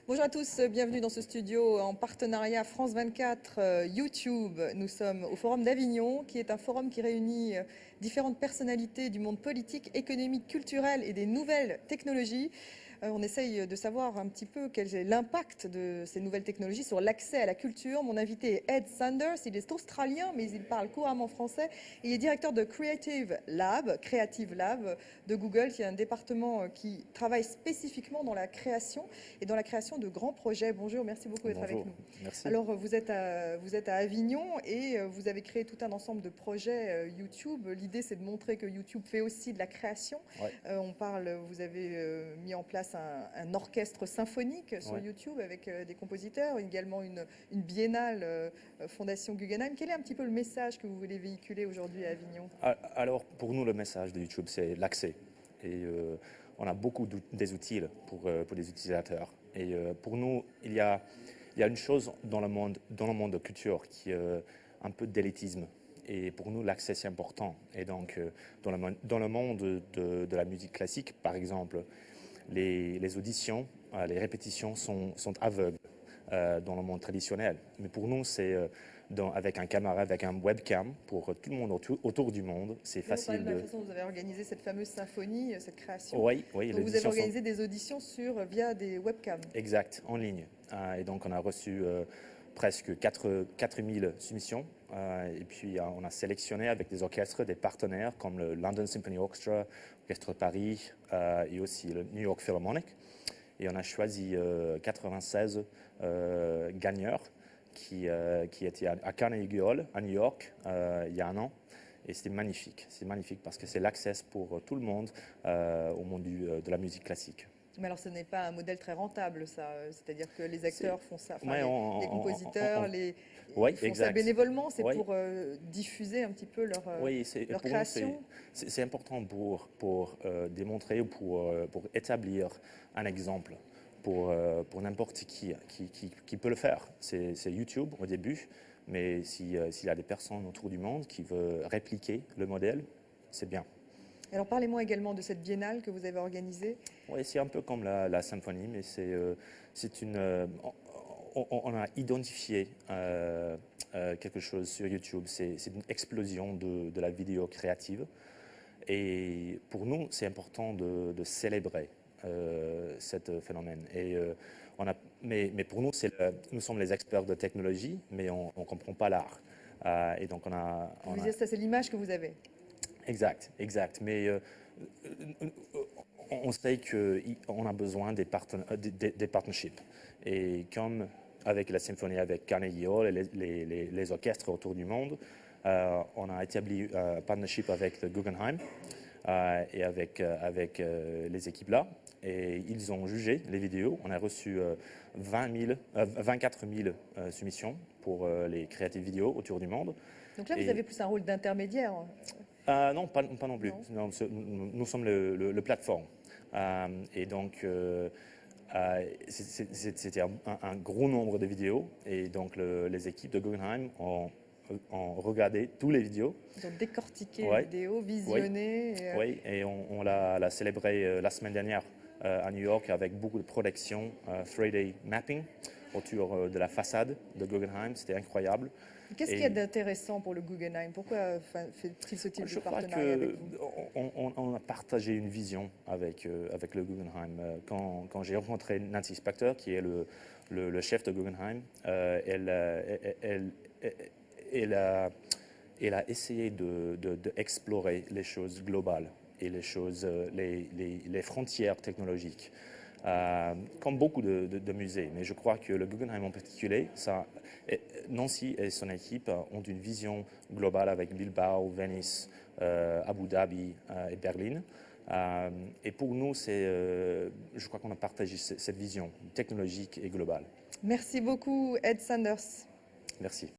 Bonjour à tous, bienvenue dans ce studio en partenariat France 24 YouTube. Nous sommes au Forum d'Avignon, qui est un forum qui réunit différentes personnalités du monde politique, économique, culturel et des nouvelles technologies. On essaye de savoir un petit peu quel est l'impact de ces nouvelles technologies sur l'accès à la culture. Mon invité est Ed Sanders, il est australien mais il parle couramment français. Il est directeur de Creative Lab de Google, qui est un département qui travaille spécifiquement dans la création et dans la création de grands projets. Bonjour, merci beaucoup d'être avec Bonjour, nous. merci. Alors, vous êtes à Avignon et vous avez créé tout un ensemble de projets YouTube. L'idée, c'est de montrer que YouTube fait aussi de la création. Ouais, Vous avez mis en place un orchestre symphonique sur ouais. YouTube avec des compositeurs, également une biennale Fondation Guggenheim. Quel est un petit peu le message que vous voulez véhiculer aujourd'hui à Avignon? Alors, pour nous, le message de YouTube, c'est l'accès. Et on a beaucoup des outils pour les utilisateurs. Et pour nous, il y a une chose dans le monde de culture qui est un peu d'élitisme. Et pour nous, l'accès, c'est important. Et donc, dans le monde de la musique classique, par exemple, les auditions, les répétitions sont aveugles dans le monde traditionnel. Mais pour nous, c'est avec un caméra, avec un webcam, pour tout le monde autour du monde, c'est Vous parlez facile de la de... façon dont vous avez organisé cette fameuse symphonie, cette création. Oui, oui, Donc les vous avez auditions sont organisé des auditions via des webcams. exactes, en ligne. Et donc, on a reçu presque 4000 soumissions. Et puis, on a sélectionné avec des orchestres, des partenaires comme le London Symphony Orchestra, l'Orchestre de Paris et aussi le New York Philharmonic. Et on a choisi 96 gagneurs qui étaient à Carnegie Hall, à New York, il y a un an. Et c'était magnifique. C'est magnifique parce que c'est l'accès pour tout le monde au monde de la musique classique. Mais alors, ce n'est pas un modèle très rentable, ça. C'est-à-dire que les C'est- acteurs font ça, enfin, Ouais, les compositeurs, ouais, ils font ça exact. bénévolement. C'est Ouais, pour diffuser un petit peu oui, leur pour nous, c'est création. c'est important pour démontrer ou pour établir un exemple pour n'importe qui peut le faire. C'est YouTube au début, mais s'il y a des personnes autour du monde qui veulent répliquer le modèle, c'est bien. Alors, parlez-moi également de cette biennale que vous avez organisée. Oui, c'est un peu comme la symphonie, mais c'est une. On a identifié quelque chose sur YouTube. C'est une explosion de la vidéo créative. Et pour nous, c'est important de célébrer ce phénomène. Et mais pour nous, nous sommes les experts de technologie, mais on ne comprend pas l'art. Et donc Vous disiez, ça, c'est l'image que vous avez. exact, exact. Mais on sait qu'on a besoin des partnerships. Et comme avec la symphonie, avec Carnegie Hall et les orchestres autour du monde, on a établi un partnership avec le Guggenheim et avec les équipes là. Et ils ont jugé les vidéos. On a reçu 24 000 soumissions pour les créatives vidéos autour du monde. Donc là, vous Et avez plus un rôle d'intermédiaire. non, pas non plus. Non. Non, nous sommes le plateforme. Et donc, c'était un gros nombre de vidéos. Et donc, les équipes de Guggenheim ont regardé toutes les vidéos. Ils ont décortiqué les Ouais, vidéos, oui, visionné. oui. Et on l'a célébré la semaine dernière à New York avec beaucoup de production 3D mapping autour de la façade de Guggenheim. C'était incroyable. Qu'est-ce qu'il y a d'intéressant pour le Guggenheim? Pourquoi fait-il ce type Je de crois partenariat avec vous? qu'on a partagé une vision avec le Guggenheim. Quand j'ai rencontré Nancy Spector, qui est le chef de Guggenheim, elle a essayé d'explorer les choses globales et les frontières technologiques. Comme beaucoup de musées. Mais je crois que le Guggenheim en particulier, Nancy et son équipe ont une vision globale avec Bilbao, Venise, Abu Dhabi et Berlin. Et pour nous, je crois qu'on a partagé cette vision technologique et globale. Merci beaucoup, Ed Sanders. Merci.